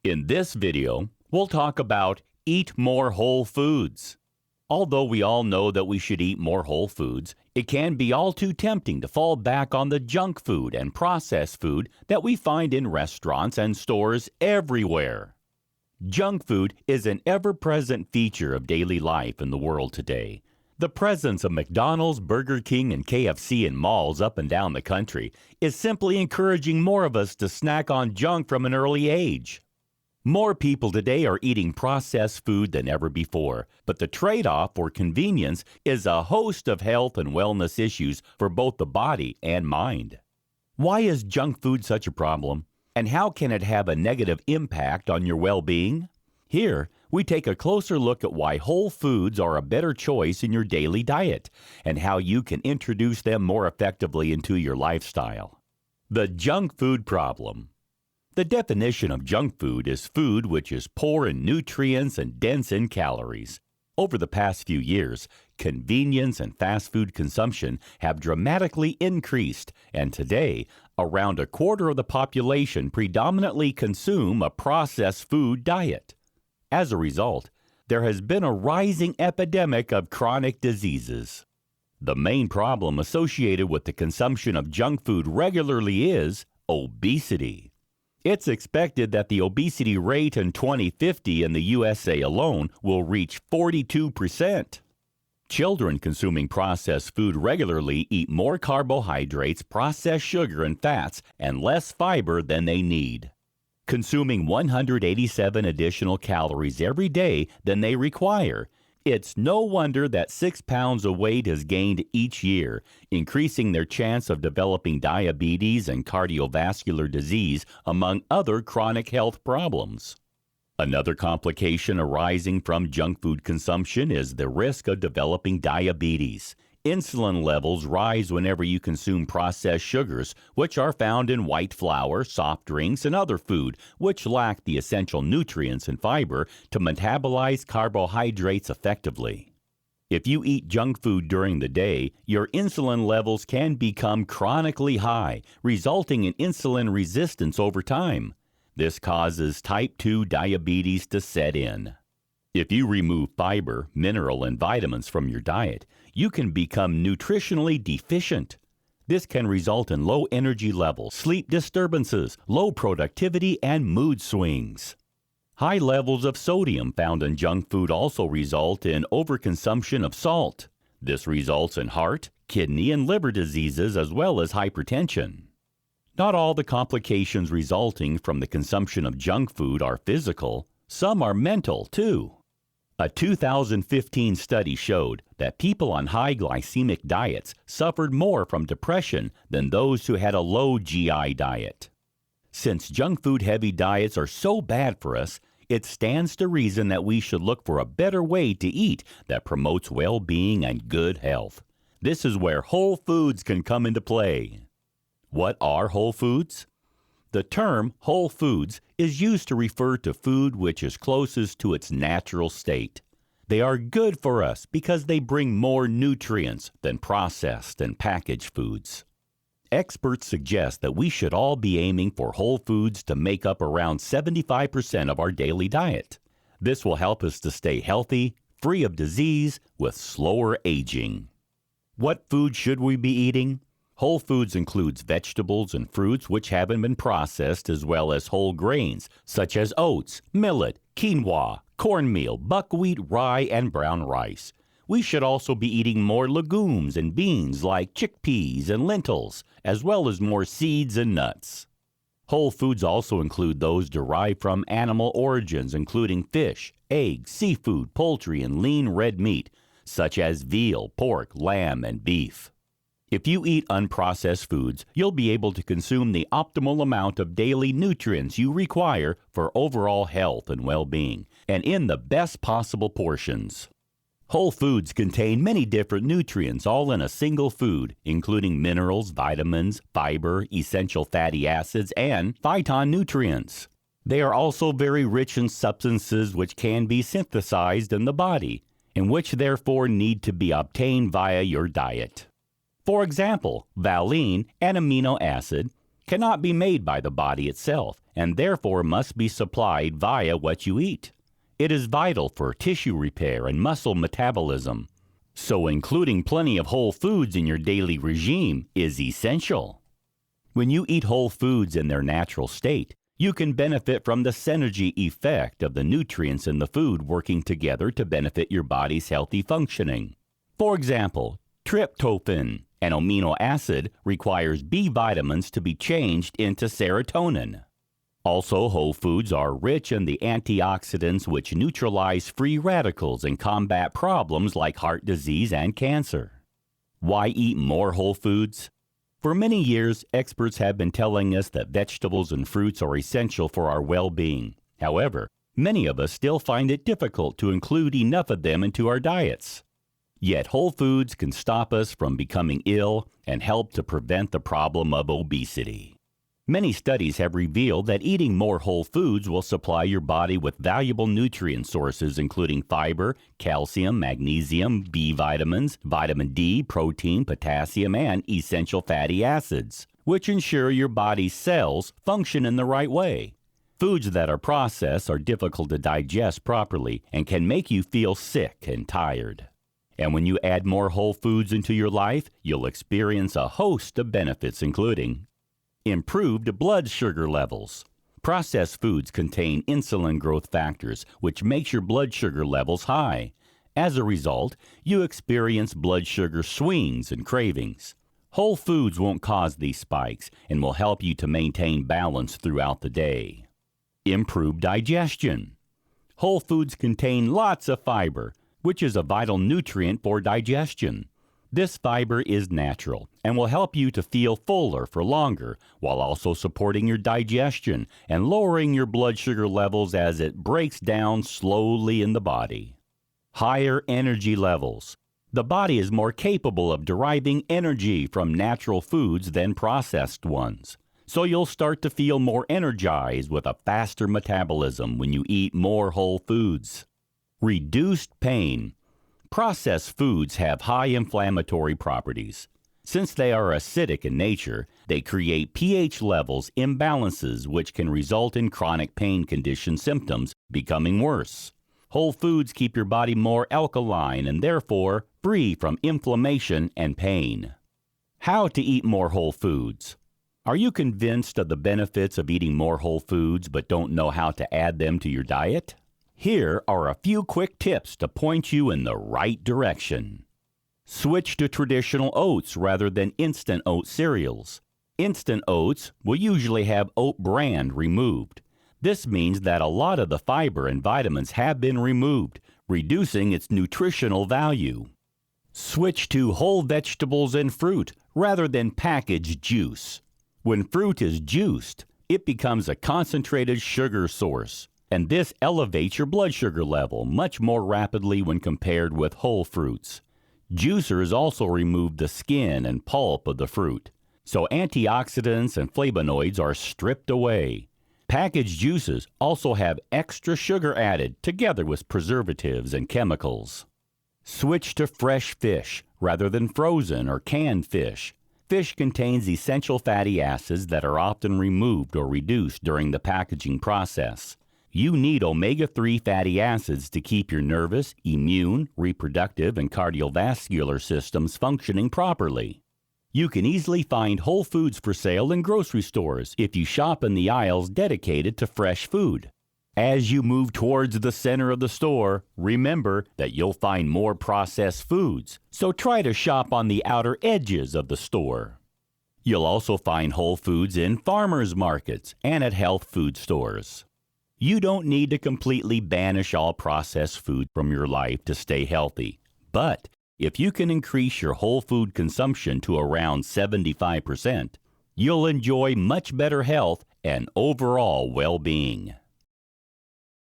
In this video, we'll talk about eat more whole foods. Although we all know that we should eat more whole foods, it can be all too tempting to fall back on the junk food and processed food that we find in restaurants and stores everywhere. Junk food is an ever-present feature of daily life in the world today. The presence of McDonald's, Burger King, and KFC in malls up and down the country is simply encouraging more of us to snack on junk from an early age. More people today are eating processed food than ever before, but the trade-off for convenience is a host of health and wellness issues for both the body and mind. Why is junk food such a problem, and how can it have a negative impact on your well-being? Here, we take a closer look at why whole foods are a better choice in your daily diet, and how you can introduce them more effectively into your lifestyle. The junk food problem. The definition of junk food is food which is poor in nutrients and dense in calories. Over the past few years, convenience and fast food consumption have dramatically increased, and today, around a quarter of the population predominantly consume a processed food diet. As a result, there has been a rising epidemic of chronic diseases. The main problem associated with the consumption of junk food regularly is obesity. It's expected that the obesity rate in 2050 in the USA alone will reach 42%. Children consuming processed food regularly eat more carbohydrates, processed sugar, and fats, and less fiber than they need, consuming 187 additional calories every day than they require. It's no wonder that 6 pounds of weight is gained each year, increasing their chance of developing diabetes and cardiovascular disease, among other chronic health problems. Another complication arising from junk food consumption is the risk of developing diabetes. Insulin levels rise whenever you consume processed sugars, which are found in white flour, soft drinks, and other food, which lack the essential nutrients and fiber to metabolize carbohydrates effectively. If you eat junk food during the day, your insulin levels can become chronically high, resulting in insulin resistance over time. This causes type 2 diabetes to set in. If you remove fiber, mineral, and vitamins from your diet, you can become nutritionally deficient. This can result in low energy levels, sleep disturbances, low productivity, and mood swings. High levels of sodium found in junk food also result in overconsumption of salt. This results in heart, kidney, and liver diseases as well as hypertension. Not all the complications resulting from the consumption of junk food are physical. Some are mental, too. A 2015 study showed that people on high glycemic diets suffered more from depression than those who had a low GI diet. Since junk food heavy diets are so bad for us, it stands to reason that we should look for a better way to eat that promotes well-being and good health. This is where whole foods can come into play. What are whole foods? The term whole foods is used to refer to food which is closest to its natural state. They are good for us because they bring more nutrients than processed and packaged foods. Experts suggest that we should all be aiming for whole foods to make up around 75% of our daily diet. This will help us to stay healthy, free of disease, with slower aging. What food should we be eating? Whole foods includes vegetables and fruits which haven't been processed, as well as whole grains such as oats, millet, quinoa, cornmeal, buckwheat, rye, and brown rice. We should also be eating more legumes and beans like chickpeas and lentils, as well as more seeds and nuts. Whole foods also include those derived from animal origins, including fish, eggs, seafood, poultry, and lean red meat, such as veal, pork, lamb, and beef. If you eat unprocessed foods, you'll be able to consume the optimal amount of daily nutrients you require for overall health and well-being, and in the best possible portions. Whole foods contain many different nutrients all in a single food, including minerals, vitamins, fiber, essential fatty acids, and phytonutrients. They are also very rich in substances which can be synthesized in the body, and which therefore need to be obtained via your diet. For example, valine, an amino acid, cannot be made by the body itself, and therefore must be supplied via what you eat. It is vital for tissue repair and muscle metabolism. So including plenty of whole foods in your daily regime is essential. When you eat whole foods in their natural state, you can benefit from the synergy effect of the nutrients in the food working together to benefit your body's healthy functioning. For example, tryptophan, an amino acid, requires B vitamins to be changed into serotonin. Also, whole foods are rich in the antioxidants which neutralize free radicals and combat problems like heart disease and cancer. Why eat more whole foods? For many years, experts have been telling us that vegetables and fruits are essential for our well-being. However, many of us still find it difficult to include enough of them into our diets. Yet whole foods can stop us from becoming ill and help to prevent the problem of obesity. Many studies have revealed that eating more whole foods will supply your body with valuable nutrient sources including fiber, calcium, magnesium, B vitamins, vitamin D, protein, potassium, and essential fatty acids, which ensure your body's cells function in the right way. Foods that are processed are difficult to digest properly and can make you feel sick and tired. And when you add more whole foods into your life, you'll experience a host of benefits including improved blood sugar levels. Processed foods contain insulin growth factors, which makes your blood sugar levels high. As a result, you experience blood sugar swings and cravings. Whole foods won't cause these spikes and will help you to maintain balance throughout the day. Improved digestion. Whole foods contain lots of fiber, which is a vital nutrient for digestion. This fiber is natural and will help you to feel fuller for longer while also supporting your digestion and lowering your blood sugar levels as it breaks down slowly in the body. Higher energy levels. The body is more capable of deriving energy from natural foods than processed ones. So you'll start to feel more energized with a faster metabolism when you eat more whole foods. Reduced pain. Processed foods have high inflammatory properties. Since they are acidic in nature, they create pH levels imbalances which can result in chronic pain condition symptoms becoming worse. Whole foods keep your body more alkaline and therefore free from inflammation and pain. How to eat more whole foods. Are you convinced of the benefits of eating more whole foods but don't know how to add them to your diet? Here are a few quick tips to point you in the right direction. Switch to traditional oats rather than instant oat cereals. Instant oats will usually have oat bran removed. This means that a lot of the fiber and vitamins have been removed, reducing its nutritional value. Switch to whole vegetables and fruit rather than packaged juice. When fruit is juiced, it becomes a concentrated sugar source, and this elevates your blood sugar level much more rapidly when compared with whole fruits. Juicers also remove the skin and pulp of the fruit, so antioxidants and flavonoids are stripped away. Packaged juices also have extra sugar added together with preservatives and chemicals. Switch to fresh fish rather than frozen or canned fish. Fish contains essential fatty acids that are often removed or reduced during the packaging process. You need omega-3 fatty acids to keep your nervous, immune, reproductive, and cardiovascular systems functioning properly. You can easily find whole foods for sale in grocery stores if you shop in the aisles dedicated to fresh food. As you move towards the center of the store, remember that you'll find more processed foods, so try to shop on the outer edges of the store. You'll also find whole foods in farmers markets and at health food stores. You don't need to completely banish all processed food from your life to stay healthy, but if you can increase your whole food consumption to around 75%, you'll enjoy much better health and overall well-being.